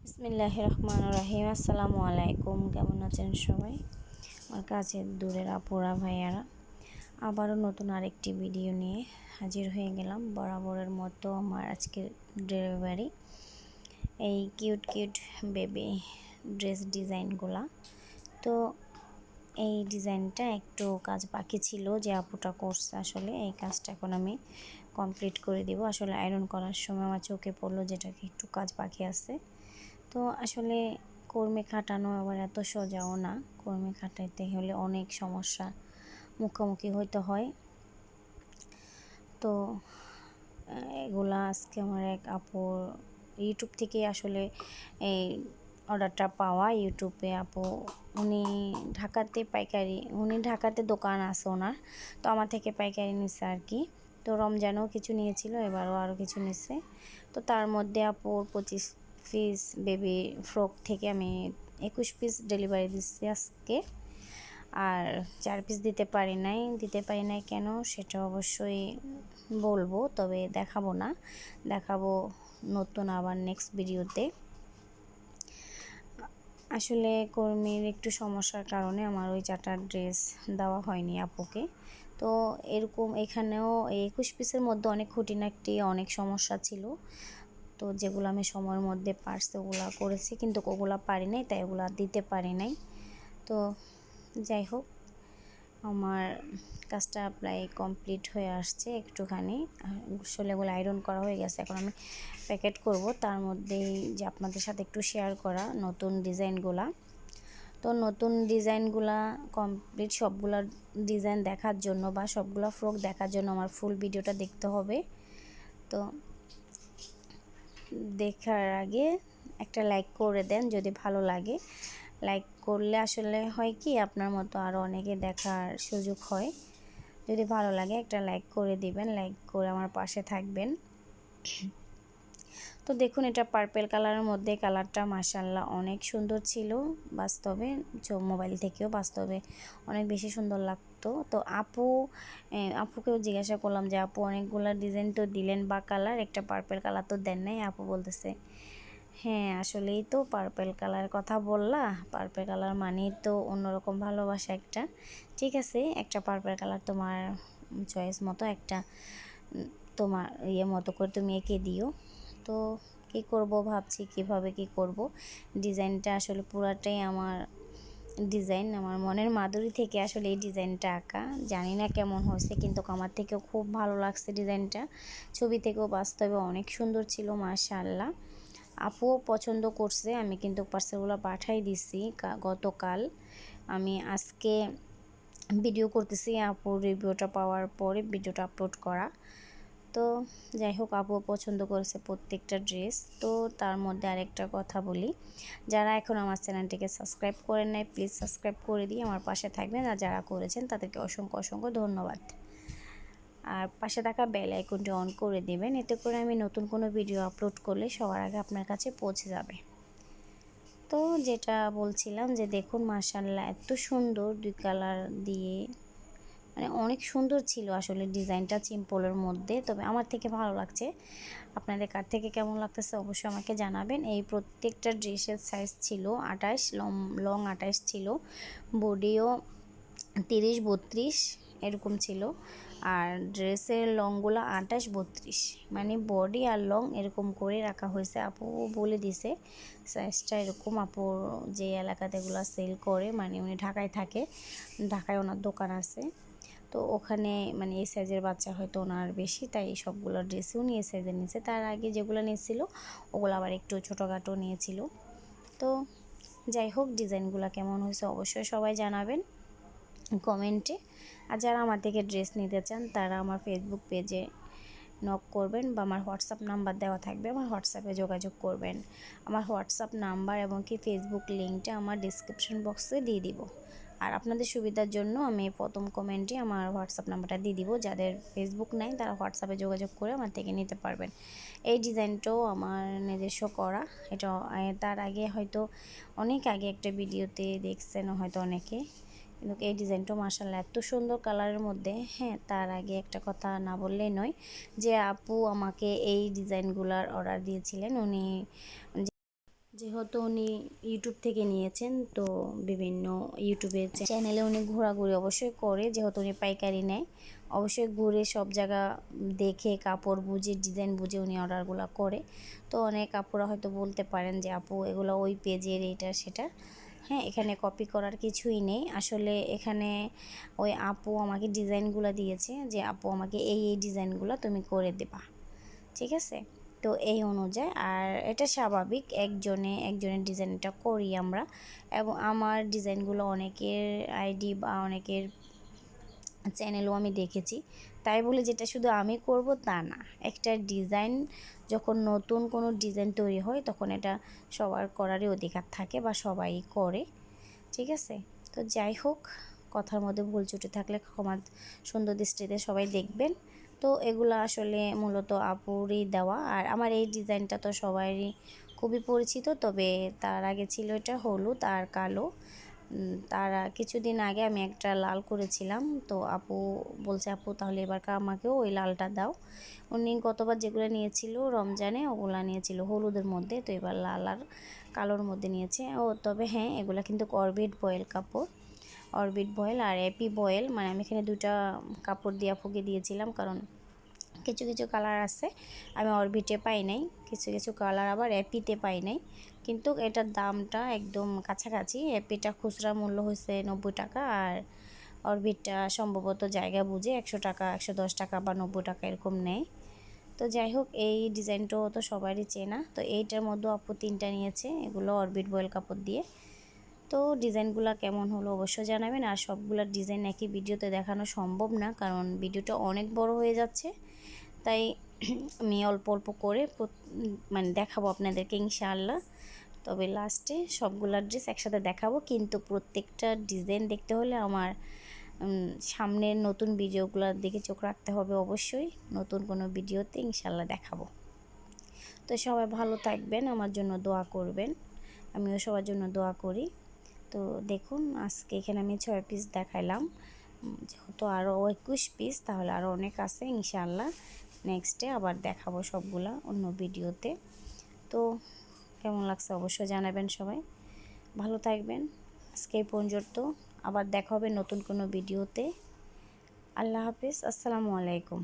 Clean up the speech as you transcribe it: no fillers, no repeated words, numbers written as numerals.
বিসমিল্লাহির রহমানির রহিম। আসসালামু আলাইকুম। কেমন আছেন সবাই? আমার কাছের দূরের আপুরা ভাইয়ারা, আবারও নতুন আরেকটি ভিডিও নিয়ে হাজির হয়ে গেলাম। বরাবরের মতো আমার আজকের ডেলিভারি এই কিউট কিউট বেবি ড্রেস ডিজাইনগুলা। তো এই ডিজাইনটা একটু কাজ বাকি ছিল যে আপুটা করছে, আসলে এই কাজটা এখন আমি কমপ্লিট করে দিব। আসলে আয়রন করার সময় আমার চোখে পড়লো যেটাকে একটু কাজ বাকি আছে। তো আসলে কর্মী খাটানো আবার এত সোজাও না, কর্মী খাটাইতে হলে অনেক সমস্যা মুখোমুখি হইতে হয়। তো এগুলা আজকে আমার এক আপুর ইউটিউব থেকে আসলে এই অর্ডারটা পাওয়া। ইউটিউবে আপু উনি ঢাকাতে দোকান আছে ওনার, তো আমার থেকে পাইকারি নিচ্ছে আর কি। তো রমজানও কিছু নিয়েছিল, এবারও আরও কিছু নিচ্ছে। তো তার মধ্যে আপুর 25 পিস বেবি ফ্রক থেকে আমি 21 পিস ডেলিভারি দিচ্ছি আজকে। আর 4 পিস দিতে পারি নাই কেন সেটা অবশ্যই বলবো, তবে দেখাবো না, দেখাবো নতুন আবার নেক্সট ভিডিওতে। আসলে কর্মীর একটু সমস্যার কারণে আমার ওই 4টা ড্রেস দেওয়া হয়নি আপুকে। তো এরকম এখানেও 21 পিসের মধ্যে অনেক খুঁটিনাটি অনেক সমস্যা ছিল, তো যেগুলো আমি সময়ের মধ্যে পারছি ওগুলা করেছি, কিন্তু ওগুলা পারি নাই, তাই ওগুলা দিতে পারি নাই। তো যাই হোক, আমার কাজটা প্রায় কমপ্লিট হয়ে আসছে একটুখানি। আসলে এগুলো আয়রন করা হয়ে গেছে, এখন আমি প্যাকেট করব। তার মধ্যেই যে আপনাদের সাথে একটু শেয়ার করা নতুন ডিজাইনগুলা। তো নতুন ডিজাইনগুলা কমপ্লিট সবগুলা ডিজাইন দেখার জন্য বা সবগুলা ফ্রক দেখার জন্য আমার ফুল ভিডিওটা দেখতে হবে। তো দেখার আগে একটা লাইক করে দেন যদি ভালো লাগে। লাইক করলে আসলে হয় কি, আপনার মতো আরও অনেকে দেখার সুযোগ হয়। যদি ভালো লাগে একটা লাইক করে দিবেন, লাইক করে আমার পাশে থাকবেন। তো দেখুন, এটা পার্পেল কালারের মধ্যে, কালারটা মাশাআল্লাহ অনেক সুন্দর ছিল বাস্তবে, মোবাইল থেকেও বাস্তবে অনেক বেশি সুন্দর লাগতো। তো আপুকেও জিজ্ঞাসা করলাম যে আপু অনেকগুলো ডিজাইন তো দিলেন বা কালার, একটা পার্পেল কালার তো দেন নাই। আপু বলতেছে হ্যাঁ আসলেই তো পার্পেল কালার কথা বললা, পার্পেল কালার মানেই তো অন্যরকম ভালোবাসা একটা। ঠিক আছে, একটা পার্পেল কালার তোমার চয়েস মতো, একটা তোমার মতো করে তুমি এঁকে দিও। তো কি করব ভাবছি, কিভাবে কি করব। ডিজাইনটা আসলে পুরাটাই আমার ডিজাইন, আমার মনের মাধুরী থেকে আসলে এই ডিজাইনটা আঁকা। জানি না কেমন হয়েছে, কিন্তু আমার থেকেও খুব ভালো লাগছে ডিজাইনটা। ছবি থেকেও বাস্তবে অনেক সুন্দর ছিল মাশাআল্লাহ। আপুও পছন্দ করছে। আমি কিন্তু পার্সেলগুলো পাঠাই দিছি গতকাল। আমি আজকে ভিডিও করতেছি আপুর রিভিউটা পাওয়ার পরে ভিডিওটা আপলোড করা। তো যাই হোক, আপুও পছন্দ করেছে প্রত্যেকটা ড্রেস। তো তার মধ্যে আরেকটা কথা বলি, যারা এখন আমার চ্যানেলটিকে সাবস্ক্রাইব করেন নাই প্লিজ সাবস্ক্রাইব করে দিয়ে আমার পাশে থাকবেন, আর যারা করেছেন তাদেরকে অসংখ্য অসংখ্য ধন্যবাদ। আর পাশে থাকা বেল আইকনটি অন করে দিবেন, এতে করে আমি নতুন কোনো ভিডিও আপলোড করলে সবার আগে আপনার কাছে পৌঁছে যাবে। তো যেটা বলছিলাম যে দেখুন মাশাআল্লাহ এত সুন্দর দুই কালার দিয়ে, মানে অনেক সুন্দর ছিল আসলে ডিজাইনটা সিম্পলের মধ্যে, তবে আমার থেকে ভালো লাগছে। আপনাদের কার থেকে কেমন লাগতেছে অবশ্যই আমাকে জানাবেন। এই প্রত্যেকটা ড্রেসের সাইজ ছিল 28, লং 28 ছিল, বডিও 30-32 এরকম ছিল। আর ড্রেসের লংগুলো 28-32, মানে বডি আর লং এরকম করে রাখা হয়েছে। আপু বলে দিছে সাইজটা এরকম। আপুর যে এলাকাতে এগুলো সেল করে, মানে উনি ঢাকায় থাকে, ঢাকায় ওনার দোকান আছে। তো ওখানে মানে এই সাইজের বাচ্চা হয়তো ওনার বেশি, তাই সবগুলো ড্রেসই উনি এই সাইজের নিয়েছে। তার আগে যেগুলো নিয়েছিল ওগুলো আবার একটু ছোটোখাটো নিয়েছিল। তো যাই হোক, ডিজাইনগুলো কেমন হয়েছে অবশ্যই সবাই জানাবেন কমেন্টে। আর যারা আমার থেকে ড্রেস নিতে চান তারা আমার ফেসবুক পেজে নক করবেন বা আমার হোয়াটসঅ্যাপ নাম্বার দেওয়া থাকবে, আমার হোয়াটসঅ্যাপে যোগাযোগ করবেন। আমার হোয়াটসঅ্যাপ নাম্বার এবং কি ফেসবুক লিঙ্কটা আমার ডিসক্রিপশন বক্সে দিয়ে দিব। আর আপনাদের সুবিধার জন্য আমি প্রথম কমেন্টে আমার হোয়াটসঅ্যাপ নাম্বারটা দিয়ে দিব। যাদের ফেসবুক নাই তারা হোয়াটসঅ্যাপে যোগাযোগ করে আমার থেকে নিতে পারবেন। এই ডিজাইনটাও আমার নিজস্ব করা। এটা তার আগে হয়তো অনেক আগে একটা ভিডিওতে দেখছেন হয়তো অনেকে, কিন্তু এই ডিজাইনটাও মাশাআল্লাহ এত সুন্দর কালারের মধ্যে। হ্যাঁ, তার আগে একটা কথা না বললেই নয়, যে আপু আমাকে এই ডিজাইনগুলোর অর্ডার দিয়েছিলেন, উনি যেহেতু উনি ইউটিউব থেকে নিয়েছেন, তো বিভিন্ন ইউটিউবের চ্যানেলে উনি ঘোরাঘুরি অবশ্যই করে, যেহেতু উনি পাইকারি নেয় অবশ্যই ঘুরে সব জায়গা দেখে কাপড় বুঝে ডিজাইন বুঝে উনি অর্ডারগুলো করে। তো অনেক আপুরা হয়তো বলতে পারেন যে আপু এগুলো ওই পেজের এটা সেটা। হ্যাঁ, এখানে কপি করার কিছুই নেই আসলে। এখানে ওই আপু আমাকে ডিজাইনগুলো দিয়েছে যে আপু আমাকে এই ডিজাইনগুলো তুমি করে দেবা, ঠিক আছে। তো এই অনুযায়ী, আর এটা স্বাভাবিক, একজনের ডিজাইনটা করি আমরা, এবং আমার ডিজাইনগুলো অনেকের আইডি বা অনেকের চ্যানেলও আমি দেখেছি। তাই বলে যেটা শুধু আমি করব তা না, একটা ডিজাইন যখন নতুন কোনো ডিজাইন তৈরি হয় তখন এটা সবার করারই অধিকার থাকে বা সবাই করে, ঠিক আছে। তো যাই হোক, কথার মধ্যে ভুল ত্রুটি থাকলে ক্ষমা সুন্দর দৃষ্টিতে সবাই দেখবেন। তো এগুলো আসলে মূলত আপুরই দেওয়া, আর আমার এই ডিজাইনটা তো সবারই খুবই পরিচিত। তবে তার আগে ছিল এটা হলুদ আর কালো। তার কিছুদিন আগে আমি একটা লাল করেছিলাম, তো আপু বলছে আপু তাহলে এবার আমাকেও ওই লালটা দাও। উনি গতবার যেগুলো নিয়েছিল রমজানে ওগুলা নিয়েছিল হলুদের মধ্যে, তো এবার লাল আর কালোর মধ্যে নিয়েছে। ও তবে হ্যাঁ, এগুলা কিন্তু অরবিট বয়েল কাপড়, অরবিট বয়েল আর এপি বয়েল, মানে আমি এখানে দুটা কাপড় দিয়ে আপুকে দিয়েছিলাম, কারণ কিছু কিছু কালার আছে আমি অরবিটে পাই নাই, কিছু কিছু কালার আবার এপিতে পাই নাই। কিন্তু এটার দামটা একদম কাছাকাছি। এপিটা খুচরা মূল্য হয়েছে 90 টাকা, আর অরবিটটা সম্ভবত জায়গা বুঝে 100 টাকা, 110 টাকা বা 90 টাকা এরকম নেয়। তো যাই হোক, এই ডিজাইনটাও তো সবারই চেনা। তো এইটার মধ্যে আপু 3টা নিয়েছে, এগুলো অরবিট বয়েল কাপড় দিয়ে। তো ডিজাইনগুলো কেমন হলো অবশ্যই জানাবেন। আর সবগুলো ডিজাইন একই ভিডিওতে দেখানো সম্ভব না, কারণ ভিডিওটা অনেক বড় হয়ে যাচ্ছে। তাই আমি অল্প অল্প করে মানে দেখাবো আপনাদেরকে ইনশাআল্লাহ। তবে লাস্টে সবগুলা ড্রেস একসাথে দেখাবো, কিন্তু প্রত্যেকটা ডিজাইন দেখতে হলে আমার সামনের নতুন ভিডিওগুলোর দিকে চোখ রাখতে হবে অবশ্যই। নতুন কোনো ভিডিওতে ইনশাআল্লাহ দেখাবো। তো সবাই ভালো থাকবেন, আমার জন্য দোয়া করবেন, আমিও সবার জন্য দোয়া করি। তো দেখুন, আজকে এখানে আমি 6 পিস দেখাইলাম, যেহেতু আরও 21 পিস, তাহলে আরও অনেক আছে ইনশাআল্লাহ। নেক্সটে আবার দেখাবো সবগুলা অন্য ভিডিওতে। তো কেমন লাগছে অবশ্যই জানাবেন সবাই। ভালো থাকবেন, আজকে এই পর্যন্ত, আবার দেখা হবে নতুন কোনো ভিডিওতে। আল্লাহ হাফিজ, আসসালামু আলাইকুম।